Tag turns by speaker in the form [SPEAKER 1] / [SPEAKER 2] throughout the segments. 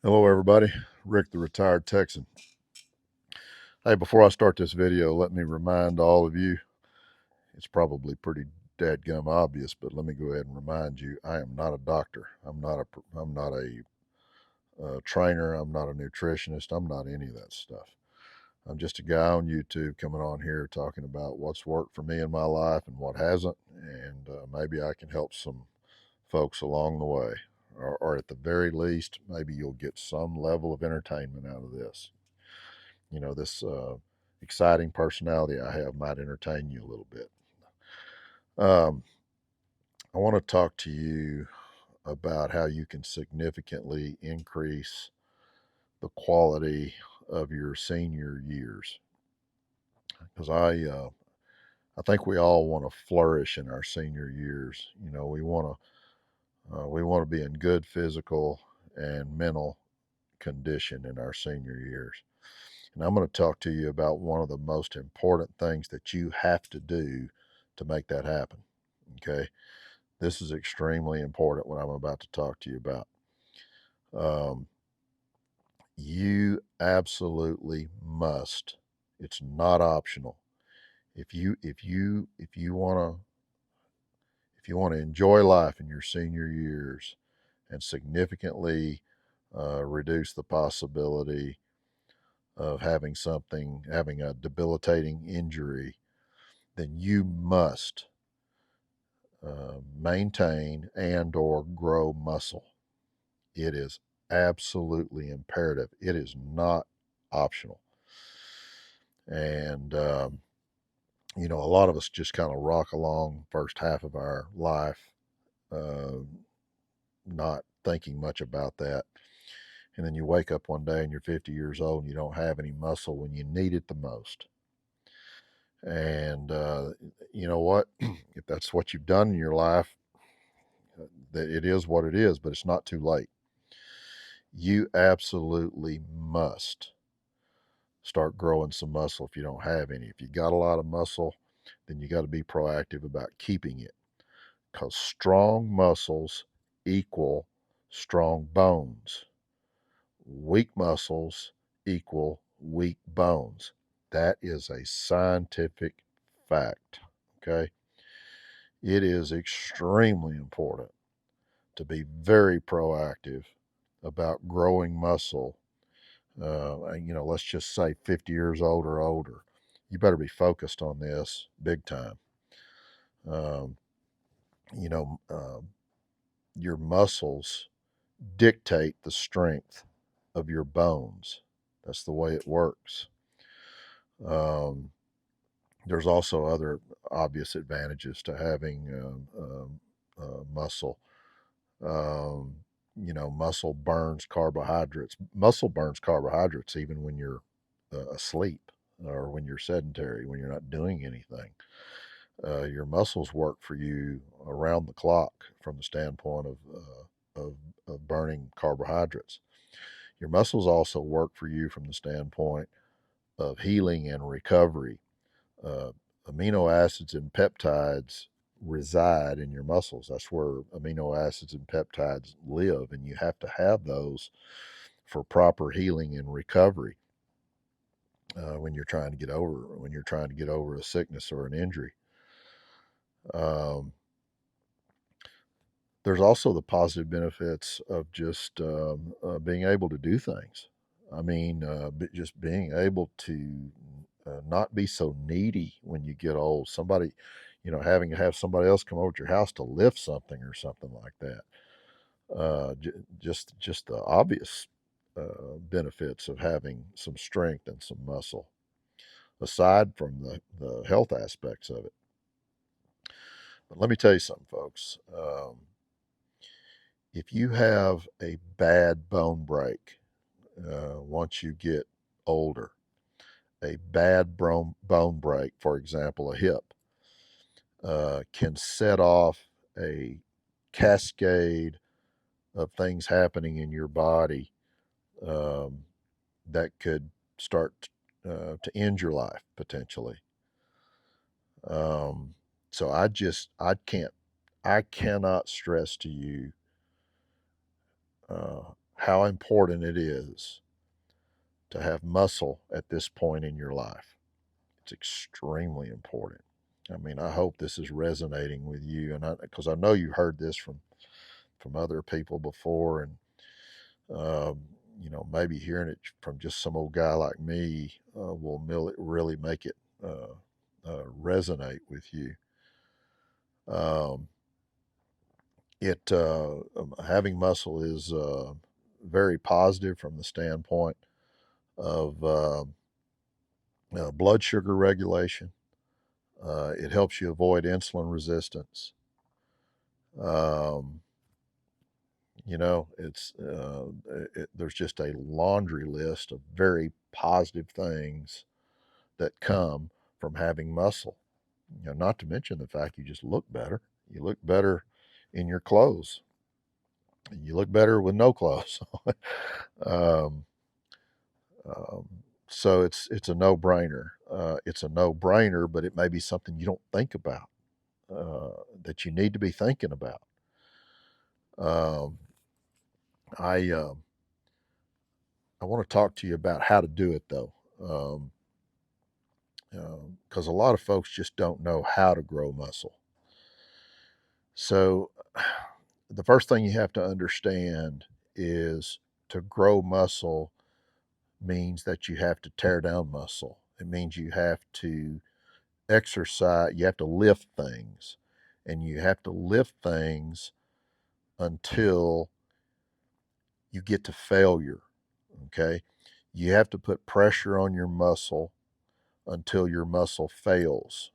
[SPEAKER 1] Hello, everybody. Rick, the retired Texan. Hey, before I start this video, let me remind all of you, it's probably pretty dadgum obvious, but let me go ahead and remind you, I am not a doctor. I'm not a trainer. I'm not a nutritionist. I'm not any of that stuff. I'm just a guy on YouTube coming on here talking about what's worked for me in my life and what hasn't, and maybe I can help some folks along the way. Or at the very least, maybe you'll get some level of entertainment out of this. This exciting personality I have might entertain you a little bit. Um, I want to talk to you about how you can significantly increase the quality of your senior years. Because I think we all want to flourish in our senior years. We want to be in good physical and mental condition in our senior years. And I'm going to talk to you about one of the most important things that you have to do to make that happen. Okay. This is extremely important what I'm about to talk to you about. Um, you absolutely must. It's not optional. If you want to enjoy life in your senior years and significantly reduce the possibility of having a debilitating injury, then you must maintain and or grow muscle. It is absolutely imperative. It is not optional. And a lot of us just kind of rock along first half of our life, uh, not thinking much about that. And then you wake up one day and you're 50 years old and you don't have any muscle when you need it the most. And you know what? If that's what you've done in your life, that it is what it is, but it's not too late. You absolutely must start growing some muscle if you don't have any. If you got a lot of muscle, then you got to be proactive about keeping it, because strong muscles equal strong bones. Weak muscles equal weak bones. That is a scientific fact. Okay. It is extremely important to be very proactive about growing muscle. Let's just say 50 years old or older. You better be focused on this big time. Um, you know, your muscles dictate the strength of your bones. That's the way it works. Um, there's also other obvious advantages to having muscle. Um, Muscle burns carbohydrates. Muscle burns carbohydrates even when you're asleep or when you're sedentary, when you're not doing anything. Your muscles work for you around the clock from the standpoint of burning carbohydrates. Your muscles also work for you from the standpoint of healing and recovery. Uh, Amino acids and peptides reside in your muscles. That's where amino acids and peptides live, and you have to have those for proper healing and recovery when you're trying to get over a sickness or an injury. Um, there's also the positive benefits of just being able to do things. I mean, just being able to not be so needy when you get old. Having to have somebody else come over to your house to lift something or something like that. Just the obvious benefits of having some strength and some muscle, aside from the health aspects of it. But let me tell you something, folks. If you have a bad bone break once you get older, a bad bone break, for example, a hip, can set off a cascade of things happening in your body um, that could start to end your life potentially. Um, so I cannot stress to you how important it is to have muscle at this point in your life. It's extremely important. I mean, I hope this is resonating with you, and because I know you heard this from other people before, and um, maybe hearing it from just some old guy like me will really make it resonate with you. Um, it Having muscle is very positive from the standpoint of blood sugar regulation. It helps you avoid insulin resistance. Um, there's just a laundry list of very positive things that come from having muscle. Not to mention the fact you just look better. You look better in your clothes. You look better with no clothes. um, um, so it's a no brainer. It's a no brainer, but it may be something you don't think about that you need to be thinking about. Um, I I want to talk to you about how to do it though, because a lot of folks just don't know how to grow muscle. So, the first thing you have to understand is to grow muscle means that you have to tear down muscle. It means you have to exercise, you have to lift things, and you have to lift things until you get to failure. Okay. You have to put pressure on your muscle until your muscle fails.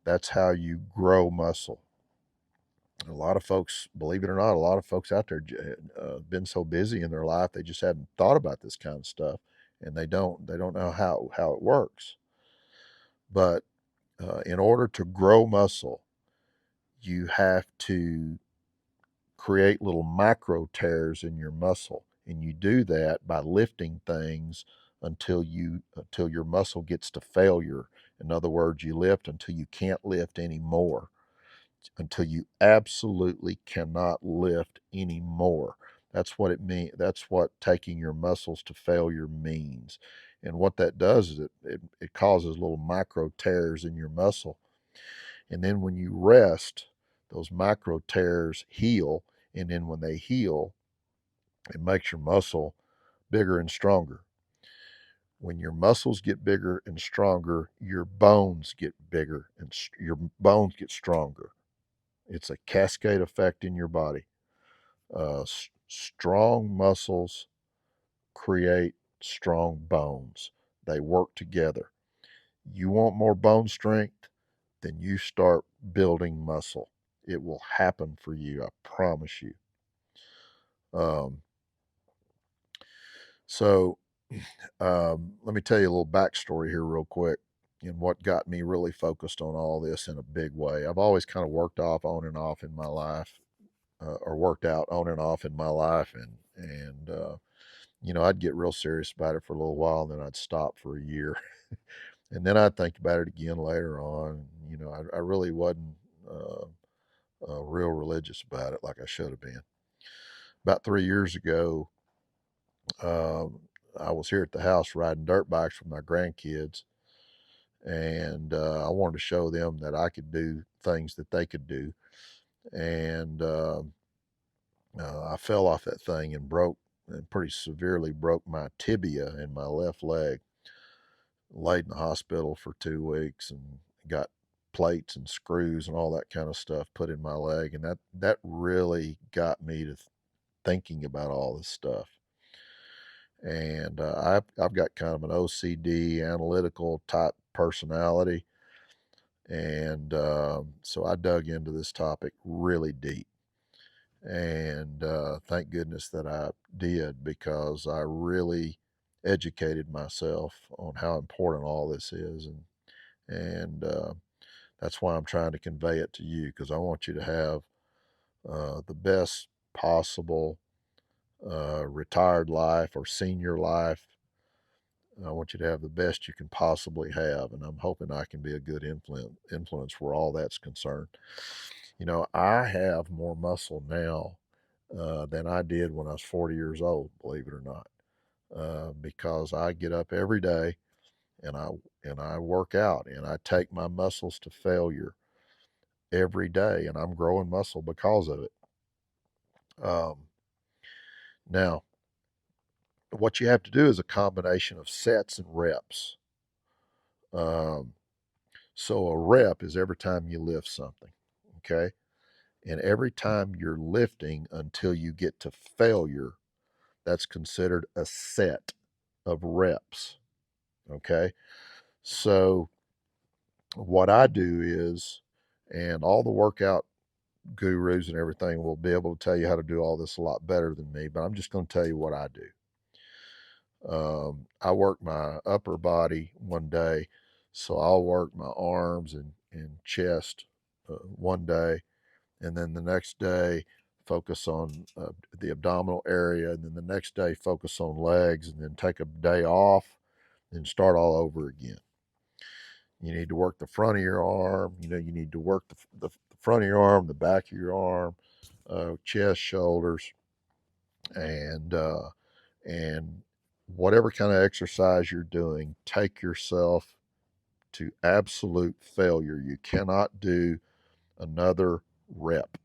[SPEAKER 1] That's how you grow muscle. A lot of folks, believe it or not, a lot of folks out there been so busy in their life they just haven't thought about this kind of stuff, and they don't know how it works. But in order to grow muscle, you have to create little micro tears in your muscle, and you do that by lifting things until your muscle gets to failure. In other words, you lift until you can't lift anymore, until you absolutely cannot lift anymore. That's what it means. That's what taking your muscles to failure means. And what that does is it causes little micro tears in your muscle. And then when you rest, those micro tears heal. And then when they heal, it makes your muscle bigger and stronger. When your muscles get bigger and stronger, your bones get bigger and your bones get stronger. It's a cascade effect in your body. Strong muscles create strong bones. They work together. You want more bone strength? Then you start building muscle. It will happen for you, I promise you. Um, so, let me tell you a little backstory here, real quick, and what got me really focused on all this in a big way. I've always kind of worked off on and off in my life, or worked out on and off in my life, and I'd get real serious about it for a little while, and then I'd stop for a year, and then I'd think about it again later on. I really wasn't uh, real religious about it like I should have been. About 3 years ago, um, I was here at the house riding dirt bikes with my grandkids, and I wanted to show them that I could do things that they could do. And I fell off that thing and pretty severely broke my tibia in my left leg. Laid in the hospital for 2 weeks and got plates and screws and all that kind of stuff put in my leg, and that really got me to thinking about all this stuff. And I've got kind of an OCD analytical type personality, and so I dug into this topic really deep. And thank goodness that I did, because I really educated myself on how important all this is, and that's why I'm trying to convey it to you, because I want you to have the best possible retired life or senior life. I want you to have the best you can possibly have, and I'm hoping I can be a good influence where all that's concerned. I have more muscle now than I did when I was 40 years old, believe it or not, because I get up every day and I work out and I take my muscles to failure every day, and I'm growing muscle because of it. Um, Now, what you have to do is a combination of sets and reps. Um, so a rep is every time you lift something, okay? And every time you're lifting until you get to failure, that's considered a set of reps, okay? So what I do is, and all the workout gurus and everything will be able to tell you how to do all this a lot better than me, but I'm just going to tell you what I do. I work my upper body one day, so I'll work my arms and chest one day, and then the next day focus on the abdominal area, and then the next day focus on legs, and then take a day off and start all over again. You need to work the front of your arm. You know, you need to work the front of your arm, the back of your arm, chest, shoulders, and and whatever kind of exercise you're doing, take yourself to absolute failure. You cannot do another rep.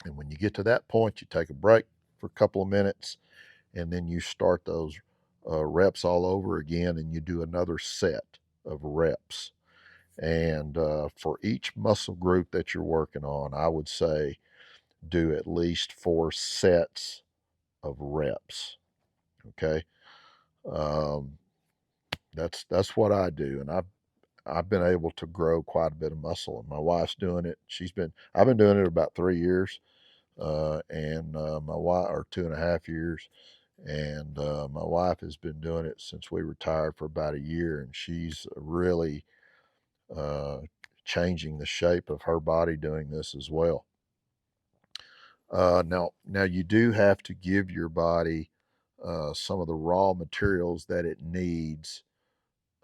[SPEAKER 1] And when you get to that point, you take a break for a couple of minutes, and then you start those reps all over again, and you do another set of reps. And for each muscle group that you're working on, I would say do at least 4 sets of reps. Okay. Um, that's what I do, and I've been able to grow quite a bit of muscle. And my wife's doing it. I've been doing it about 3 years, and my wife, or 2.5 years, and my wife has been doing it since we retired for about a year, and she's really uh, changing the shape of her body doing this as well. Now you do have to give your body some of the raw materials that it needs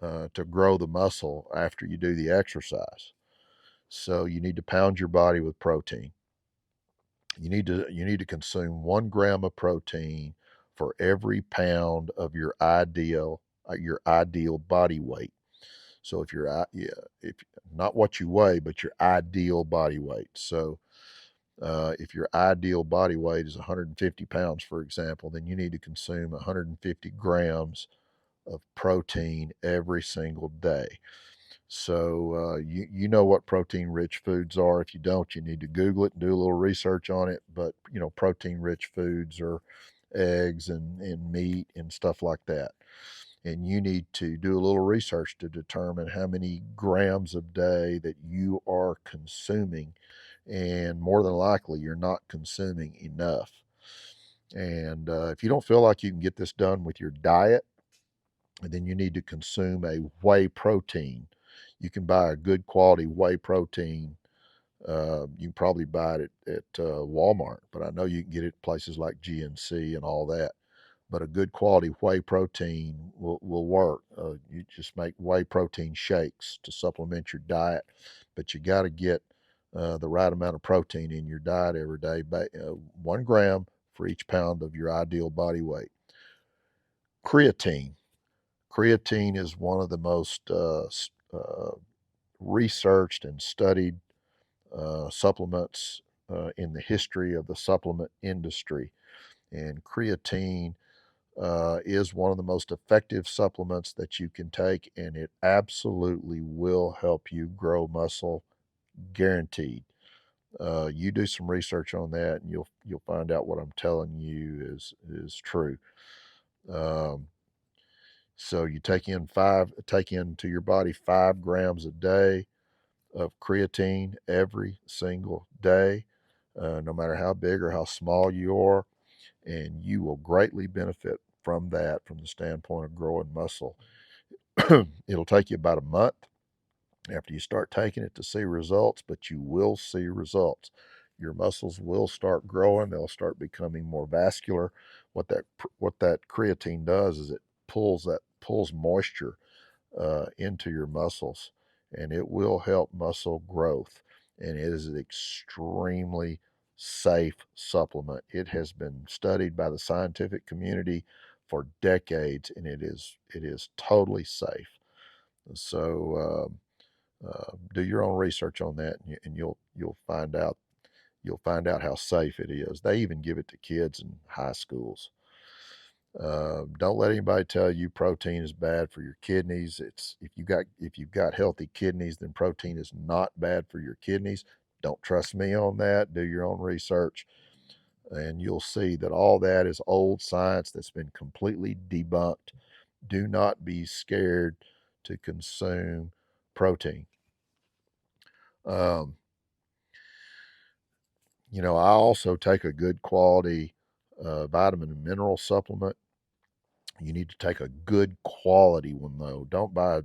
[SPEAKER 1] to grow the muscle after you do the exercise. So you need to pound your body with protein. You need to consume 1 gram of protein for every pound of your ideal body weight. So if not what you weigh, but your ideal body weight. So if your ideal body weight is 150 pounds, for example, then you need to consume 150 grams of protein every single day. So you know what protein rich foods are. If you don't, you need to Google it and do a little research on it. But protein rich foods are eggs and meat and stuff like that. And you need to do a little research to determine how many grams a day that you are consuming. And more than likely, you're not consuming enough. And if you don't feel like you can get this done with your diet, then you need to consume a whey protein. You can buy a good quality whey protein. You can probably buy it at Walmart, but I know you can get it at places like GNC and all that. But a good quality whey protein will work. You just make whey protein shakes to supplement your diet, but you got to get the right amount of protein in your diet every day. 1 gram for each pound of your ideal body weight. Creatine. Creatine is one of the most researched and studied supplements in the history of the supplement industry. And creatine is one of the most effective supplements that you can take, and it absolutely will help you grow muscle, guaranteed. You do some research on that, and you'll find out what I'm telling you is true. Um, so you take into your body 5 grams a day of creatine every single day, no matter how big or how small you are, and you will greatly benefit from that from the standpoint of growing muscle. It'll take you about a month after you start taking it to see results, but you will see results. Your muscles will start growing, they'll start becoming more vascular. What that creatine does is it pulls moisture into your muscles, and it will help muscle growth. And it is extremely safe supplement. It has been studied by the scientific community for decades, and it is totally safe. So do your own research on that, and you'll find out how safe it is. They even give it to kids in high schools. Don't let anybody tell you protein is bad for your kidneys. It's if you've got healthy kidneys, then protein is not bad for your kidneys. Don't trust me on that. Do your own research, and you'll see that all that is old science that's been completely debunked. Do not be scared to consume protein. Um, I also take a good quality vitamin and mineral supplement. You need to take a good quality one though. Don't buy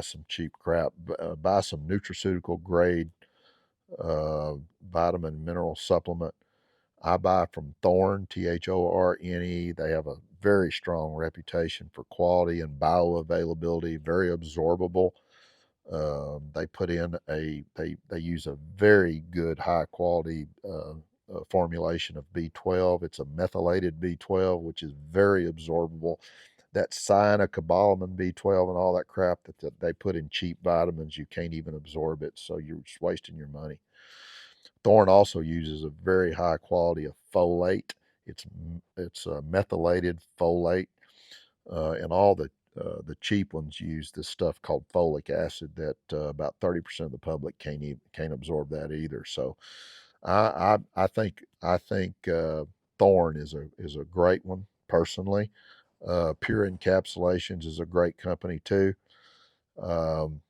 [SPEAKER 1] some cheap crap. Buy some nutraceutical grade uh, vitamin and mineral supplement. I buy from Thorne, Thorne. They have a very strong reputation for quality and bioavailability, very absorbable. They use a very good high quality formulation of B12. It's a methylated B12, which is very absorbable. That cyanocobalamin B12 and all that crap that they put in cheap vitamins, you can't even absorb it, so you're just wasting your money. Thorne also uses a very high quality of folate. It's methylated folate, and all the cheap ones use this stuff called folic acid that about 30% of the public can't absorb that either. So I think Thorne is a great one personally. Pure Encapsulations is a great company too. Um,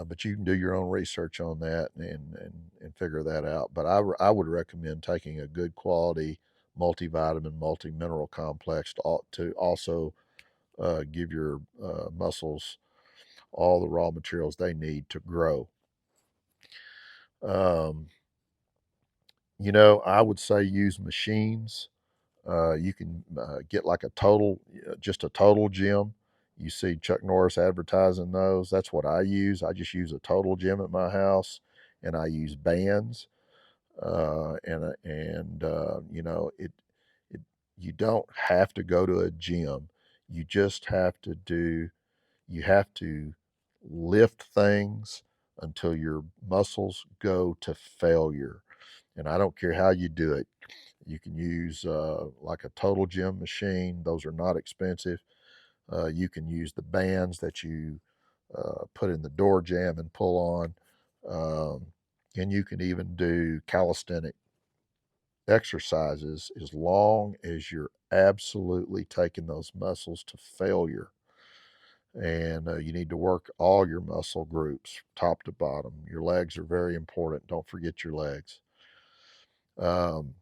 [SPEAKER 1] but you can do your own research on that and figure that out. But I would recommend taking a good quality multivitamin, multi mineral complex to also give your muscles all the raw materials they need to grow. Um, I would say use machines. You can get like just a total gym. You see Chuck Norris advertising those. That's what I use. I just use a total gym at my house, and I use bands. It you don't have to go to a gym. You just have to do. You have to lift things until your muscles go to failure. And I don't care how you do it. You can use like a total gym machine, those are not expensive. You can use the bands that you put in the door jamb and pull on. Um, and you can even do calisthenic exercises as long as you're absolutely taking those muscles to failure. And you need to work all your muscle groups, top to bottom. Your legs are very important. Don't forget your legs. Um,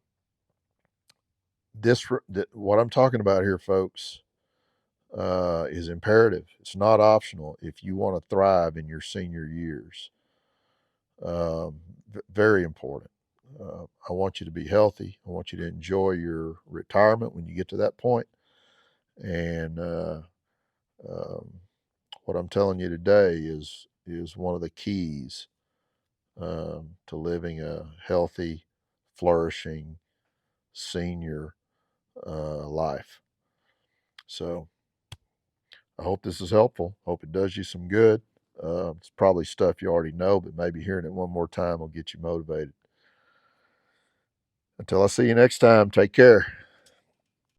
[SPEAKER 1] what I'm talking about here, folks, is imperative. It's not optional if you want to thrive in your senior years. Very important. I want you to be healthy. I want you to enjoy your retirement when you get to that point. And um, what I'm telling you today is one of the keys to living a healthy, flourishing senior life. So I hope this is helpful. Hope it does you some good. It's probably stuff you already know, but maybe hearing it one more time will get you motivated. Until I see you next time, take care.